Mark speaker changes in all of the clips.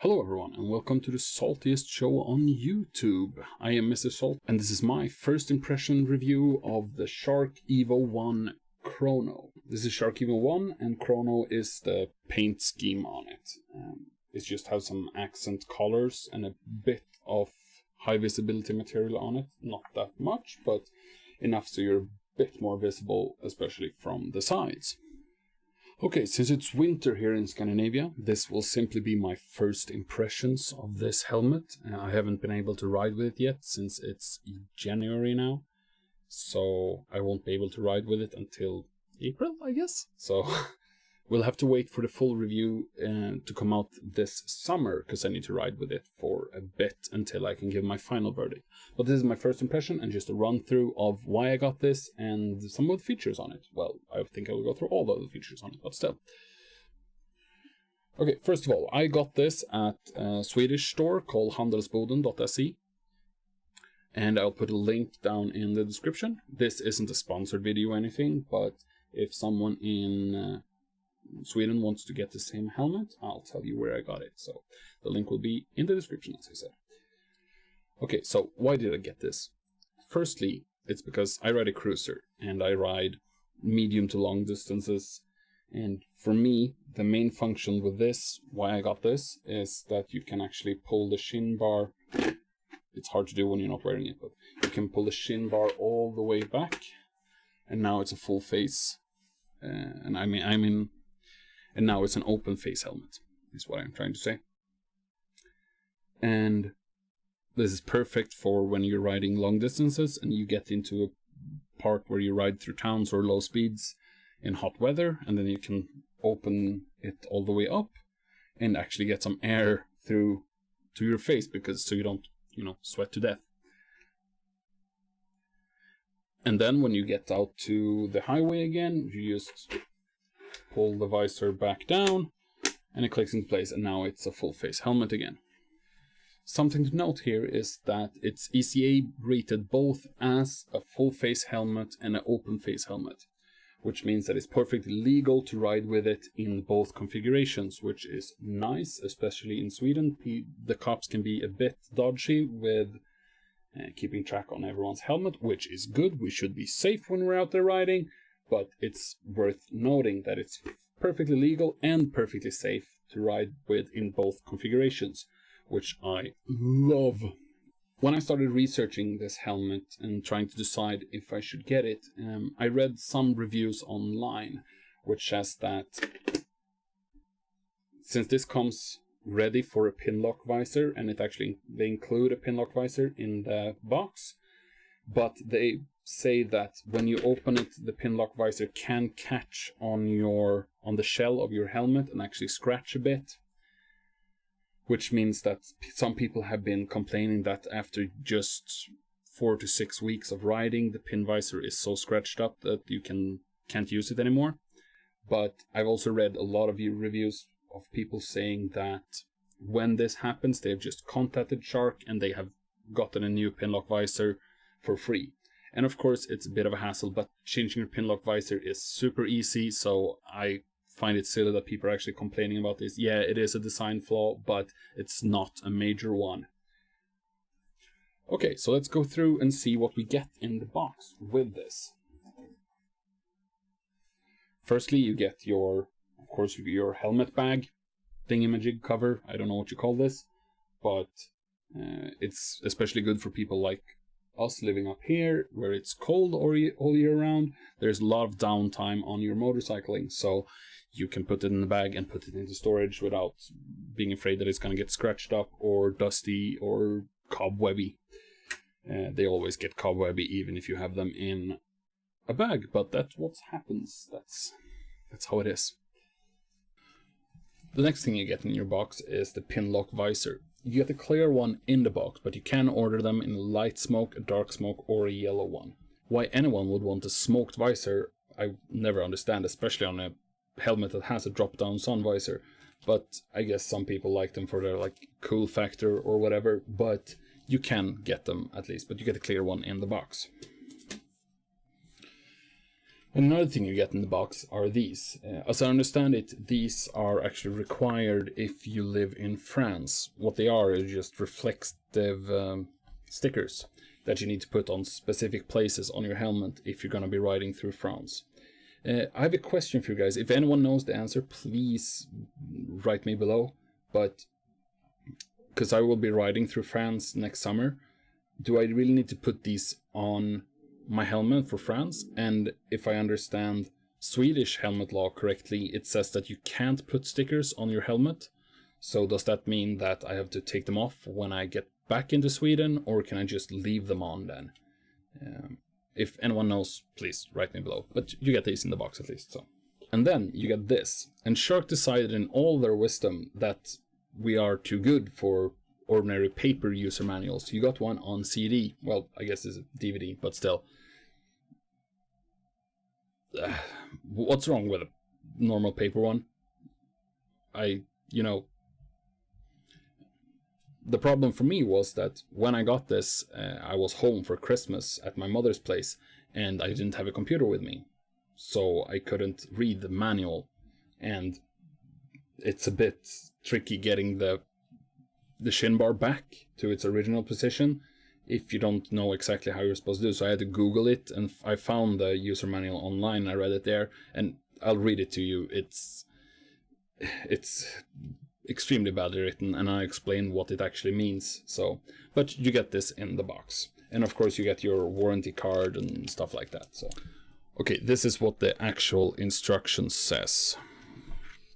Speaker 1: Hello everyone and welcome to the saltiest show on YouTube. I am Mr. Salt and this is my first impression review of the Shark Evo One Krono. This is Shark Evo One and Krono is the paint scheme on it. It just has some accent colors and a bit of high visibility material on it. Not that much, but enough so you're a bit more visible, especially from the sides. Okay, since it's winter here in Scandinavia, this will simply be my first impressions of this helmet. I haven't been able to ride with it yet since it's January now, so I won't be able to ride with it until April, I guess. So we'll have to wait for the full review to come out this summer, because I need to ride with it for a bit until I can give my final verdict. But this is my first impression and just a run through of why I got this and some of the features on it. Well, I think I will go through all of the features on it, but still. Okay, first of all, I got this at a Swedish store called handelsboden.se. And I'll put a link down in the description. This isn't a sponsored video or anything, but if someone in Sweden wants to get the same helmet, I'll tell you where I got it. So the link will be in the description, as I said. Okay, so why did I get this? Firstly, it's because I ride a cruiser and I ride medium to long distances. And for me, the main function with this, why I got this, is that you can actually pull the shin bar. It's hard to do when you're not wearing it, but you can pull the shin bar all the way back. And now it's a full face. And now it's an open face helmet, is what I'm trying to say. And this is perfect for when you're riding long distances and you get into a part where you ride through towns or low speeds in hot weather, and then you can open it all the way up and actually get some air through to your face, because so you don't, sweat to death. And then when you get out to the highway again, you just pull the visor back down and it clicks into place, and now it's a full face helmet again. Something to note here is that it's ECA rated both as a full face helmet and an open face helmet, which means that it's perfectly legal to ride with it in both configurations, which is nice, especially in Sweden. The cops can be a bit dodgy with keeping track on everyone's helmet, which is good. We should be safe when we're out there riding. But it's worth noting that it's perfectly legal and perfectly safe to ride with in both configurations, which I love. When I started researching this helmet and trying to decide if I should get it, I read some reviews online, which says that since this comes ready for a pin lock visor, and they include a pin lock visor in the box, but they say that when you open it, the pin lock visor can catch on the shell of your helmet and actually scratch a bit, which means that some people have been complaining that after just 4 to 6 weeks of riding, the pin visor is so scratched up that you can't use it anymore. But I've also read a lot of reviews of people saying that when this happens, they've just contacted Shark and they have gotten a new pin lock visor for free. And of course, it's a bit of a hassle, but changing your pin lock visor is super easy, so I find it silly that people are actually complaining about this. Yeah, it is a design flaw, but it's not a major one. Okay, so let's go through and see what we get in the box with this. Firstly, you get your helmet bag, thingamajig cover. I don't know what you call this, but it's especially good for people like us living up here where it's cold all year round. There's a lot of downtime on your motorcycling, so you can put it in the bag and put it into storage without being afraid that it's going to get scratched up or dusty or cobwebby. They always get cobwebby even if you have them in a bag, but that's what happens. That's how it is. The next thing you get in your box is the pin lock visor. You get a clear one in the box, but you can order them in a light smoke, a dark smoke, or a yellow one. Why anyone would want a smoked visor, I never understand, especially on a helmet that has a drop-down sun visor. But I guess some people like them for their cool factor or whatever, but you can get them at least, but you get a clear one in the box. Another thing you get in the box are these. As I understand it, these are actually required if you live in France. What they are is just reflective stickers that you need to put on specific places on your helmet if you're going to be riding through France. I have a question for you guys. If anyone knows the answer, please write me below. But because I will be riding through France next summer, do I really need to put these on my helmet for France? And if I understand Swedish helmet law correctly, it says that you can't put stickers on your helmet. So does that mean that I have to take them off when I get back into Sweden, or can I just leave them on then? If anyone knows, please write me below. But you get these in the box at least. So, and then you get this. And Shark decided in all their wisdom that we are too good for ordinary paper user manuals. You got one on CD. Well, I guess it's a DVD, but still. What's wrong with a normal paper one? The problem for me was that when I got this, I was home for Christmas at my mother's place, and I didn't have a computer with me. So I couldn't read the manual, and it's a bit tricky getting the shin bar back to its original position if you don't know exactly how you're supposed to do. So I had to Google it, and I found the user manual online. I read it there, and I'll read it to you. It's extremely badly written, and I explain what it actually means. So, but you get this in the box, and of course you get your warranty card and stuff like that. So, okay, this is what the actual instruction says.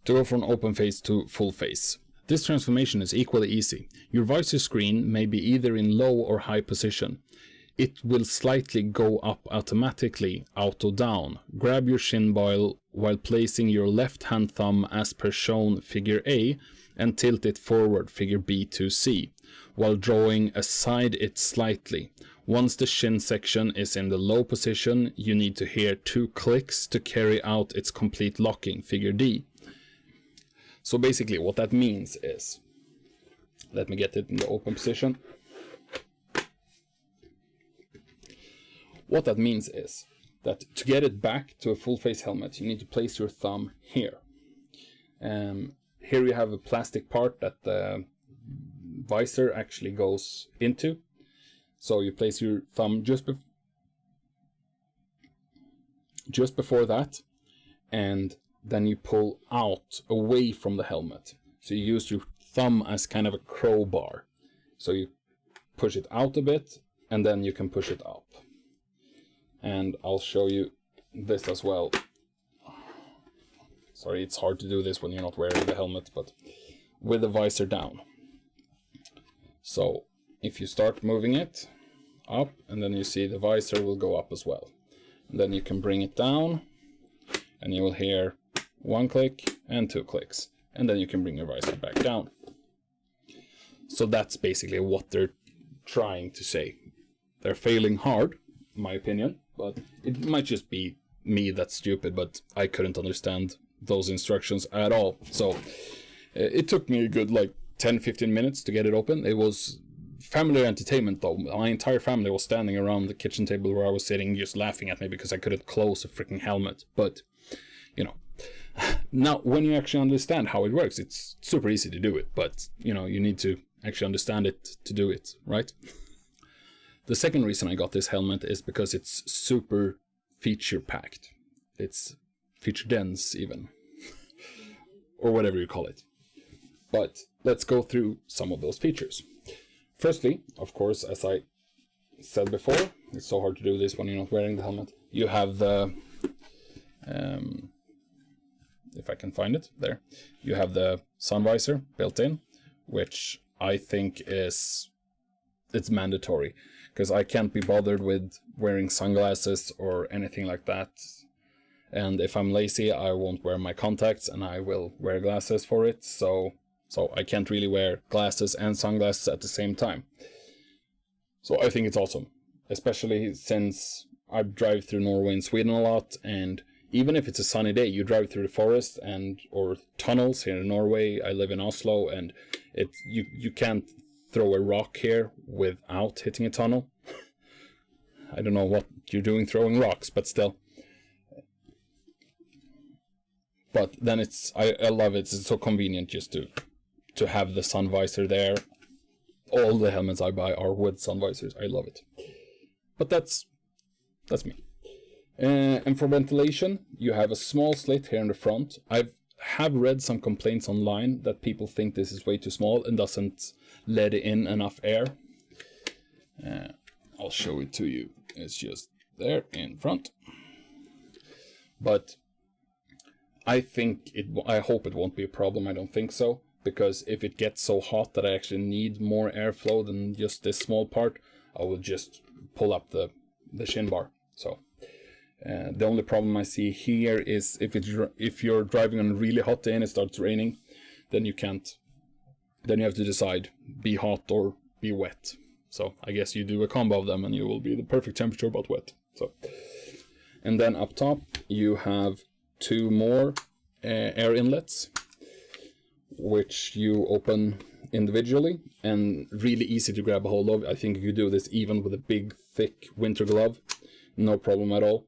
Speaker 1: To go from open face to full face. This transformation is equally easy. Your visor screen may be either in low or high position. It will slightly go up automatically, auto down. Grab your shin boil while placing your left hand thumb as per shown figure A and tilt it forward figure B to C, while drawing aside it slightly. Once the shin section is in the low position, you need to hear 2 clicks to carry out its complete locking, figure D. So basically what that means is, let me get it in the open position. What that means is that to get it back to a full face helmet, you need to place your thumb here. Here you have a plastic part that the visor actually goes into. So you place your thumb just before that, and then you pull out away from the helmet. So you use your thumb as kind of a crowbar. So you push it out a bit, and then you can push it up. And I'll show you this as well. Sorry, it's hard to do this when you're not wearing the helmet, but with the visor down. So if you start moving it up, and then you see the visor will go up as well. And then you can bring it down, and you will hear 1 click and 2 clicks. And then you can bring your visor back down. So that's basically what they're trying to say. They're failing hard, in my opinion, but it might just be me that's stupid, but I couldn't understand those instructions at all. So it took me a good 10-15 minutes to get it open. It was family entertainment though. My entire family was standing around the kitchen table where I was sitting, just laughing at me because I couldn't close a freaking helmet. But now when you actually understand how it works, it's super easy to do it, but you need to actually understand it to do it, right? The second reason I got this helmet is because it's super feature packed. It's feature dense even, or whatever you call it. But let's go through some of those features. Firstly, of course, as I said before, it's so hard to do this when you're not wearing the helmet. You have the, if I can find it, there. You have the sun visor built in, which I think it's mandatory, because I can't be bothered with wearing sunglasses or anything like that. And if I'm lazy, I won't wear my contacts, and I will wear glasses for it. So I can't really wear glasses and sunglasses at the same time. So I think it's awesome, especially since I drive through Norway and Sweden a lot, and even if it's a sunny day, you drive through the forest or tunnels here in Norway. I live in Oslo, and you can't throw a rock here without hitting a tunnel. I don't know what you're doing throwing rocks, but still. But then I love it. It's so convenient just to have the sun visor there. All the helmets I buy are with sun visors. I love it. But that's me. And for ventilation, you have a small slit here in the front. I have read some complaints online that people think this is way too small and doesn't let in enough air. I'll show it to you. It's just there in front. But I hope it won't be a problem. I don't think so. Because if it gets so hot that I actually need more airflow than just this small part, I will just pull up the shin bar. So the only problem I see here is if you're driving on a really hot day and it starts raining, then you can't. Then you have to decide, be hot or be wet. So I guess you do a combo of them and you will be the perfect temperature but wet. So, and then up top you have 2 more air inlets, which you open individually and really easy to grab a hold of. I think you could do this even with a big thick winter glove, no problem at all.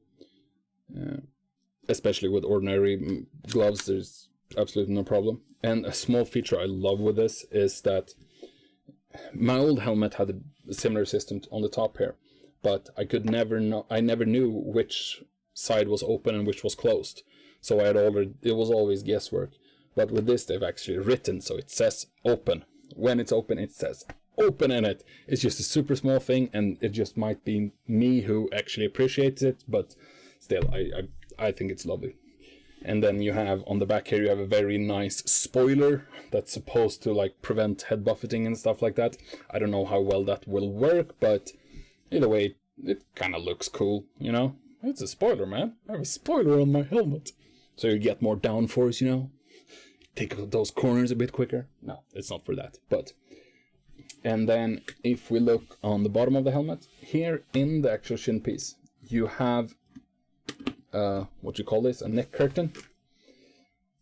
Speaker 1: Especially with ordinary gloves, there's absolutely no problem. And a small feature I love with this is that my old helmet had a similar system on the top here, but I never knew which side was open and which was closed. So it was always guesswork. But with this, they've actually written, so it says open. When it's open, it says open in it. It's just a super small thing, and it just might be me who actually appreciates it, but still, I think it's lovely. And then you have, on the back here, you have a very nice spoiler that's supposed to, like, prevent head buffeting and stuff like that. I don't know how well that will work, but either way, it kind of looks cool, you know? It's a spoiler, man. I have a spoiler on my helmet. So you get more downforce, you know? Take those corners a bit quicker. No, it's not for that. But, and then if we look on the bottom of the helmet, here in the actual shin piece, you have what you call this, a neck curtain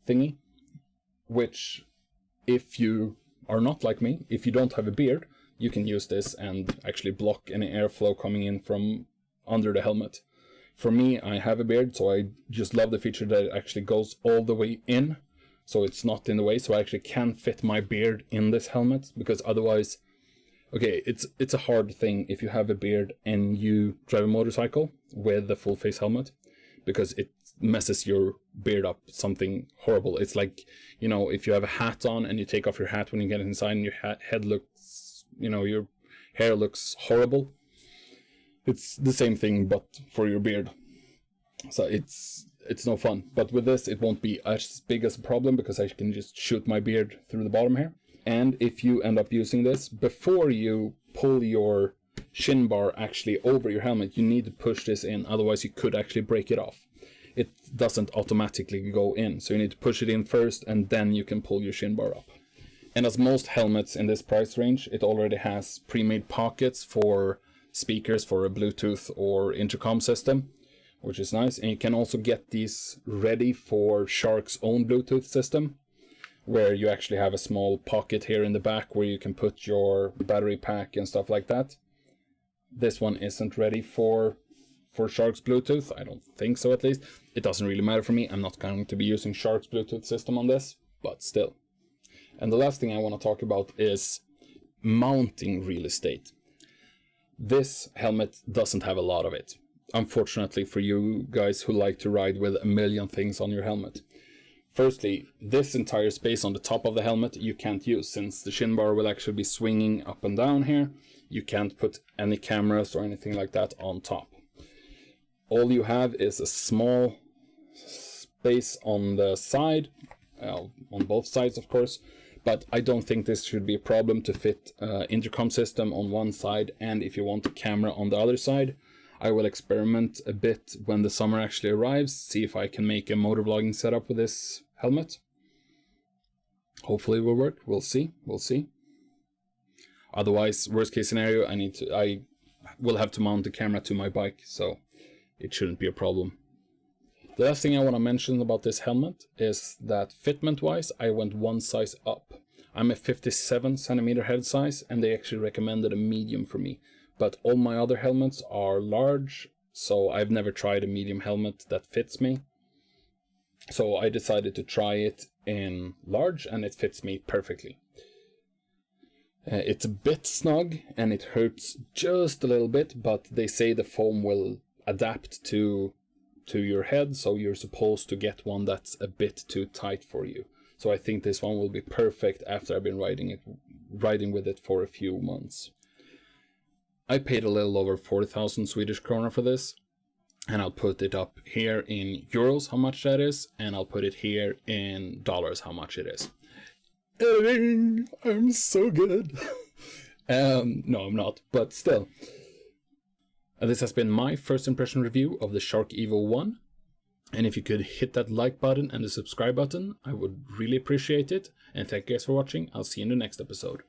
Speaker 1: thingy, which if you are not like me, if you don't have a beard, you can use this and actually block any airflow coming in from under the helmet. For me, I have a beard, so I just love the feature that it actually goes all the way in. So it's not in the way, so I actually can fit my beard in this helmet, because otherwise, okay, it's a hard thing if you have a beard and you drive a motorcycle with the full face helmet, because it messes your beard up something horrible. It's like, you know, if you have a hat on and you take off your hat when you get inside and your head looks, you know, your hair looks horrible. It's the same thing, but for your beard. So it's no fun. But with this, it won't be as big as a problem, because I can just shoot my beard through the bottom here. And if you end up using this, before you pull your shin bar actually over your helmet, you need to push this in, otherwise you could actually break it off. It doesn't automatically go in, so you need to push it in first, and then you can pull your shin bar up. And as most helmets in this price range, it already has pre-made pockets for speakers for a Bluetooth or intercom system, which is nice. And you can also get these ready for Shark's own Bluetooth system, where you actually have a small pocket here in the back where you can put your battery pack and stuff like that. This one isn't ready for Shark's Bluetooth. I don't think so, at least. It doesn't really matter for me. I'm not going to be using Shark's Bluetooth system on this, but still. And the last thing I want to talk about is mounting real estate. This helmet doesn't have a lot of it, unfortunately for you guys who like to ride with a million things on your helmet. Firstly, this entire space on the top of the helmet you can't use, since the shin bar will actually be swinging up and down here. You can't put any cameras or anything like that on top. All you have is a small space on the side, on both sides of course, but I don't think this should be a problem to fit intercom system on one side, and if you want a camera on the other side. I will experiment a bit when the summer actually arrives, see if I can make a motovlogging setup with this helmet. Hopefully it will work. We'll see. Otherwise, worst case scenario, I will have to mount the camera to my bike, so it shouldn't be a problem. The last thing I want to mention about this helmet is that fitment wise, I went one size up. I'm a 57 centimeter head size, and they actually recommended a medium for me. But all my other helmets are large, so I've never tried a medium helmet that fits me. So I decided to try it in large, and it fits me perfectly. It's a bit snug and it hurts just a little bit, but they say the foam will adapt to your head, so you're supposed to get one that's a bit too tight for you. So I think this one will be perfect after I've been riding with it for a few months. I paid a little over 40,000 Swedish krona for this, and I'll put it up here in euros how much that is, and I'll put it here in dollars how much it is. Editing! I'm so good! No, I'm not, but still. This has been my first impression review of the Shark Evo One. And if you could hit that like button and the subscribe button, I would really appreciate it. And thank you guys for watching. I'll see you in the next episode.